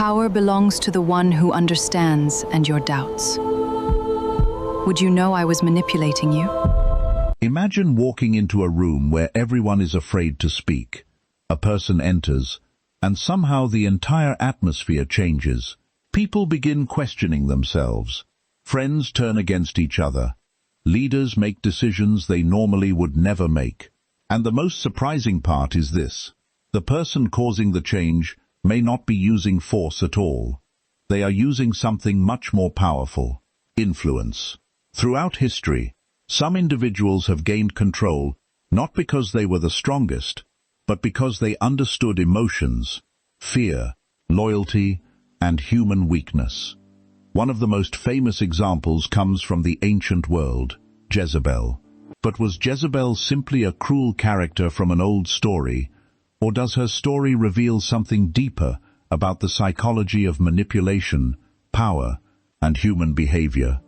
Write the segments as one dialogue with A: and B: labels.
A: Power belongs to the one who understands and your doubts. Would you know I was manipulating you?
B: Imagine walking into a room where everyone is afraid to speak. A person enters, and somehow the entire atmosphere changes. People begin questioning themselves. Friends turn against each other. Leaders make decisions they normally would never make. And the most surprising part is this. The person causing the change may not be using force at all. They are using something much more powerful: influence. Throughout history, some individuals have gained control not because they were the strongest, but because they understood emotions, fear, loyalty, and human weakness. One of the most famous examples comes from the ancient world, Jezebel. But was Jezebel simply a cruel character from an old story, or does her story reveal something deeper about the psychology of manipulation, power, and human behavior?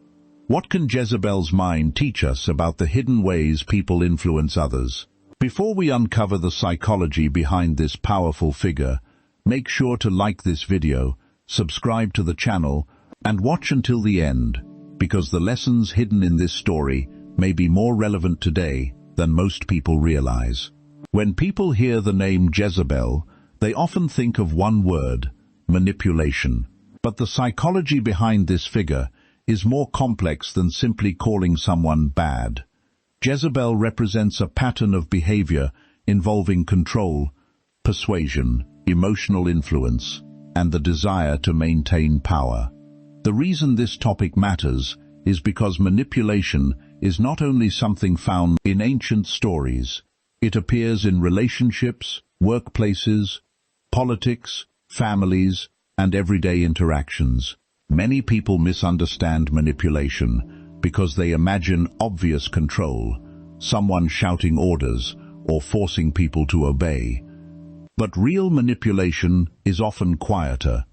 B: What can Jezebel's mind teach us about the hidden ways people influence others? Before we uncover the psychology behind this powerful figure, make sure to like this video, subscribe to the channel, and watch until the end, because the lessons hidden in this story may be more relevant today than most people realize. When people hear the name Jezebel, they often think of one word: manipulation. But the psychology behind this figure is more complex than simply calling someone bad. Jezebel represents a pattern of behavior involving control, persuasion, emotional influence, and the desire to maintain power. The reason this topic matters is because manipulation is not only something found in ancient stories. It appears in relationships, workplaces, politics, families, and everyday interactions. Many people misunderstand manipulation because they imagine obvious control, someone shouting orders or forcing people to obey. But real manipulation is often quieter.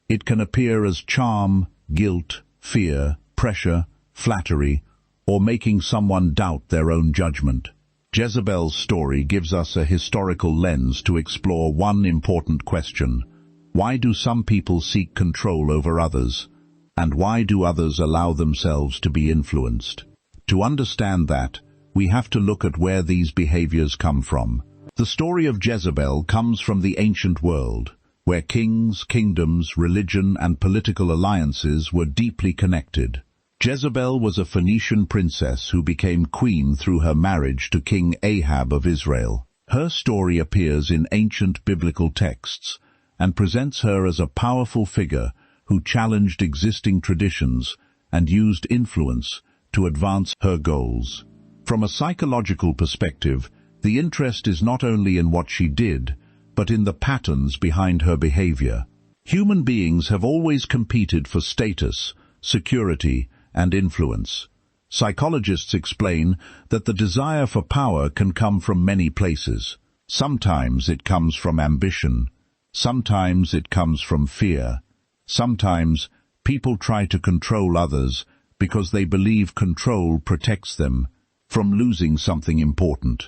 B: It can appear as charm, guilt, fear, pressure, flattery, or making someone doubt their own judgment. Jezebel's story gives us a historical lens to explore one important question: why do some people seek control over others? And why do others allow themselves to be influenced? To understand that, we have to look at where these behaviors come from. The story of Jezebel comes from the ancient world, where kings, kingdoms, religion, and political alliances were deeply connected. Jezebel was a Phoenician princess who became queen through her marriage to King Ahab of Israel. Her story appears in ancient biblical texts and presents her as a powerful figure who challenged existing traditions and used influence to advance her goals. From a psychological perspective, the interest is not only in what she did, but in the patterns behind her behavior. Human beings have always competed for status, security, and influence. Psychologists explain that the desire for power can come from many places. Sometimes it comes from ambition. Sometimes it comes from fear. Sometimes people try to control others because they believe control protects them from losing something important.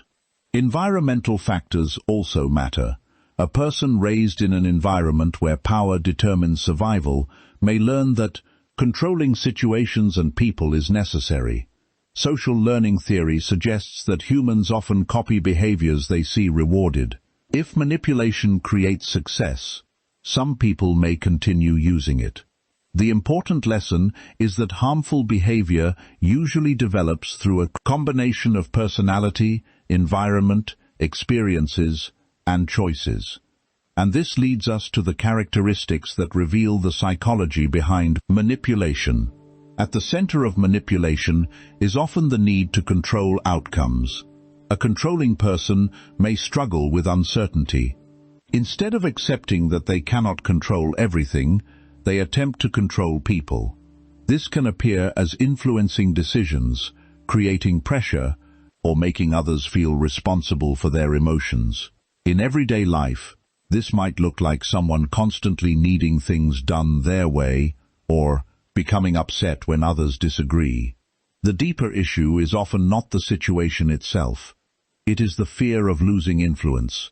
B: Environmental factors also matter. A person raised in an environment where power determines survival may learn that controlling situations and people is necessary. Social learning theory suggests that humans often copy behaviors they see rewarded. If manipulation creates success, some people may continue using it. The important lesson is that harmful behavior usually develops through a combination of personality, environment, experiences, and choices. And this leads us to the characteristics that reveal the psychology behind manipulation. At the center of manipulation is often the need to control outcomes. A controlling person may struggle with uncertainty. Instead of accepting that they cannot control everything, they attempt to control people. This can appear as influencing decisions, creating pressure, or making others feel responsible for their emotions. In everyday life, this might look like someone constantly needing things done their way, or becoming upset when others disagree. The deeper issue is often not the situation itself. It is the fear of losing influence.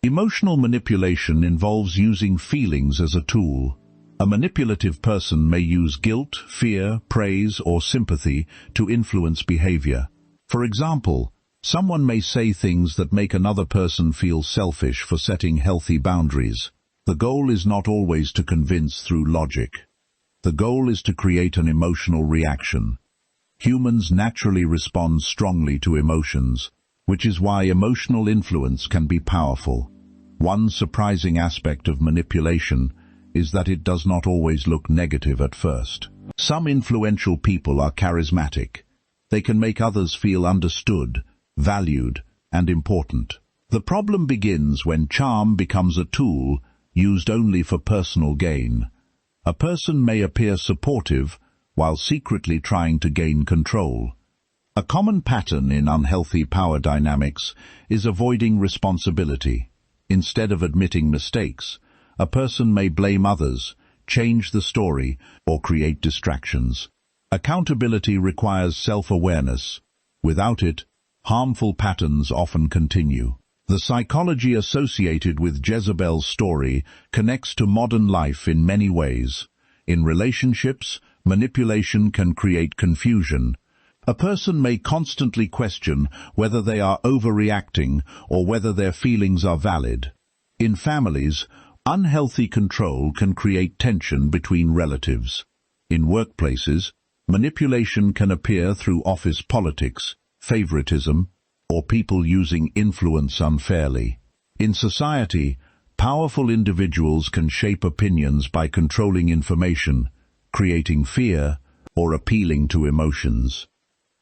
B: Emotional manipulation involves using feelings as a tool. A manipulative person may use guilt, fear, praise, or sympathy to influence behavior. For example, someone may say things that make another person feel selfish for setting healthy boundaries. The goal is not always to convince through logic. The goal is to create an emotional reaction. Humans naturally respond strongly to emotions, which is why emotional influence can be powerful. One surprising aspect of manipulation is that it does not always look negative at first. Some influential people are charismatic. They can make others feel understood, valued, and important. The problem begins when charm becomes a tool used only for personal gain. A person may appear supportive while secretly trying to gain control. A common pattern in unhealthy power dynamics is avoiding responsibility. Instead of admitting mistakes, a person may blame others, change the story, or create distractions. Accountability requires self-awareness. Without it, harmful patterns often continue. The psychology associated with Jezebel's story connects to modern life in many ways. In relationships, manipulation can create confusion. A person may constantly question whether they are overreacting or whether their feelings are valid. In families, unhealthy control can create tension between relatives. In workplaces, manipulation can appear through office politics, favoritism, or people using influence unfairly. In society, powerful individuals can shape opinions by controlling information, creating fear, or appealing to emotions.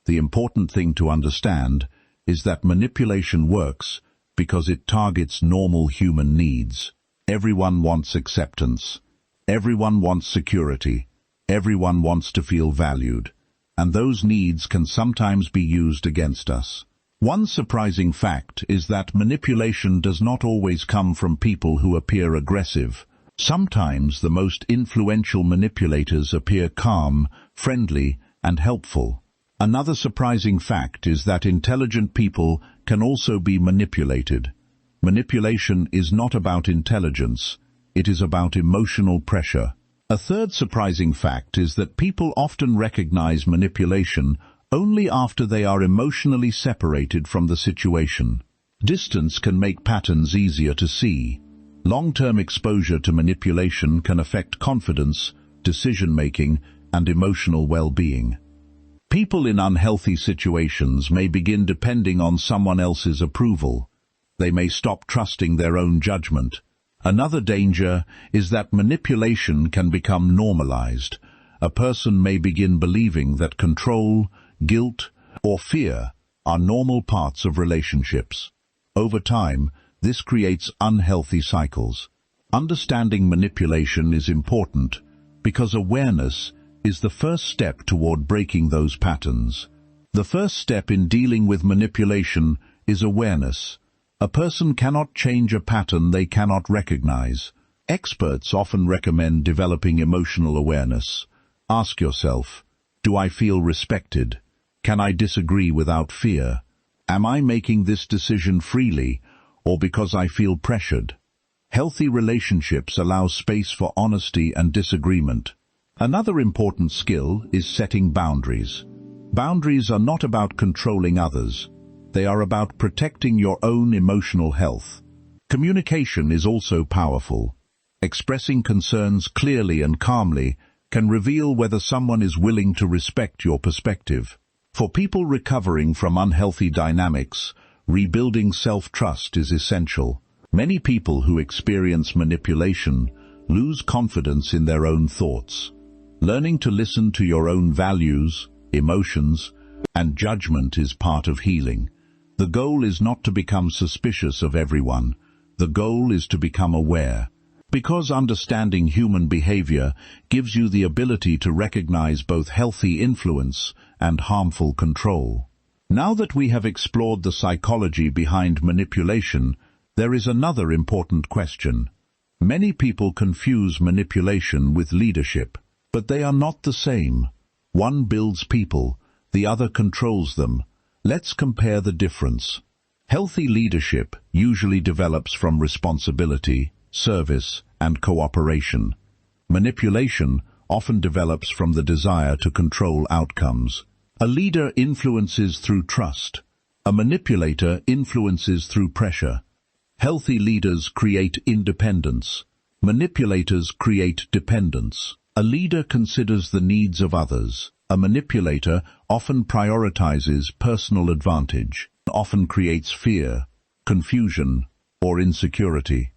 B: The important thing to understand is that manipulation works because it targets normal human needs. Everyone wants acceptance. Everyone wants security. Everyone wants to feel valued. And those needs can sometimes be used against us. One surprising fact is that manipulation does not always come from people who appear aggressive. Sometimes the most influential manipulators appear calm, friendly, and helpful. Another surprising fact is that intelligent people can also be manipulated. Manipulation is not about intelligence, it is about emotional pressure. A third surprising fact is that people often recognize manipulation only after they are emotionally separated from the situation. Distance can make patterns easier to see. Long-term exposure to manipulation can affect confidence, decision-making, and emotional well-being. People in unhealthy situations may begin depending on someone else's approval. They may stop trusting their own judgment. Another danger is that manipulation can become normalized. A person may begin believing that control, guilt, or fear are normal parts of relationships. Over time, this creates unhealthy cycles. Understanding manipulation is important because awareness is the first step toward breaking those patterns. The first step in dealing with manipulation is awareness. A person cannot change a pattern they cannot recognize. Experts often recommend developing emotional awareness. Ask yourself, do I feel respected? Can I disagree without fear? Am I making this decision freely or because I feel pressured? Healthy relationships allow space for honesty and disagreement. Another important skill is setting boundaries. Boundaries are not about controlling others. They are about protecting your own emotional health. Communication is also powerful. Expressing concerns clearly and calmly can reveal whether someone is willing to respect your perspective. For people recovering from unhealthy dynamics, rebuilding self-trust is essential. Many people who experience manipulation lose confidence in their own thoughts. Learning to listen to your own values, emotions, and judgment is part of healing. The goal is not to become suspicious of everyone. The goal is to become aware. Because understanding human behavior gives you the ability to recognize both healthy influence and harmful control. Now that we have explored the psychology behind manipulation, there is another important question. Many people confuse manipulation with leadership, but they are not the same. One builds people, the other controls them. Let's compare the difference. Healthy leadership usually develops from responsibility, service, and cooperation. Manipulation often develops from the desire to control outcomes. A leader influences through trust. A manipulator influences through pressure. Healthy leaders create independence. Manipulators create dependence. A leader considers the needs of others. A manipulator often prioritizes personal advantage, often creates fear, confusion, or insecurity.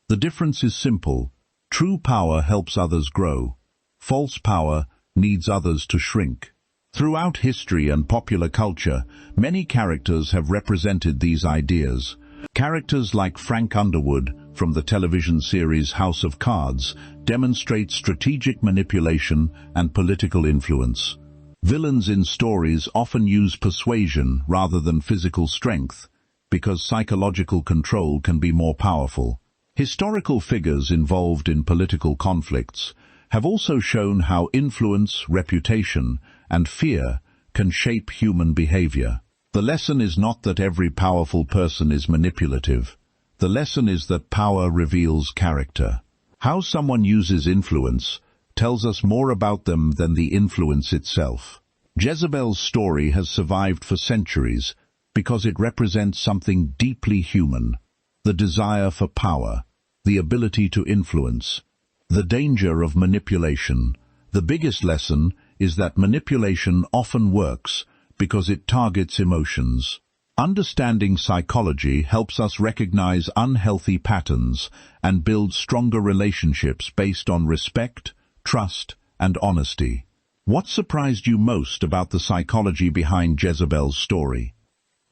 B: The difference is simple. True power helps others grow. False power needs others to shrink. Throughout history and popular culture, many characters have represented these ideas. Characters like Frank Underwood from the television series House of Cards demonstrate strategic manipulation and political influence. Villains in stories often use persuasion rather than physical strength because psychological control can be more powerful. Historical figures involved in political conflicts have also shown how influence, reputation, and fear can shape human behavior. The lesson is not that every powerful person is manipulative. The lesson is that power reveals character. How someone uses influence tells us more about them than the influence itself. Jezebel's story has survived for centuries because it represents something deeply human: the desire for power, the ability to influence, the danger of manipulation. The biggest lesson is that manipulation often works because it targets emotions. Understanding psychology helps us recognize unhealthy patterns and build stronger relationships based on respect, trust, and honesty. What surprised you most about the psychology behind Jezebel's story?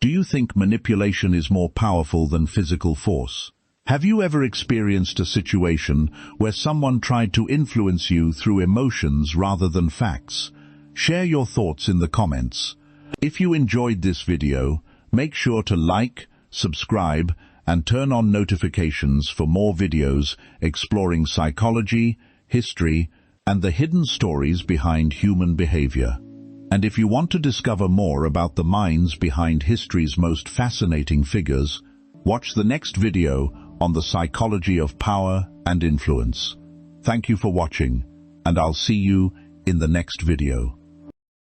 B: Do you think manipulation is more powerful than physical force? Have you ever experienced a situation where someone tried to influence you through emotions rather than facts? Share your thoughts in the comments. If you enjoyed this video, make sure to like, subscribe, and turn on notifications for more videos exploring psychology, history, and the hidden stories behind human behavior. And if you want to discover more about the minds behind history's most fascinating figures, watch the next video on the psychology of power and influence. Thank you for watching, and I'll see you in the next video.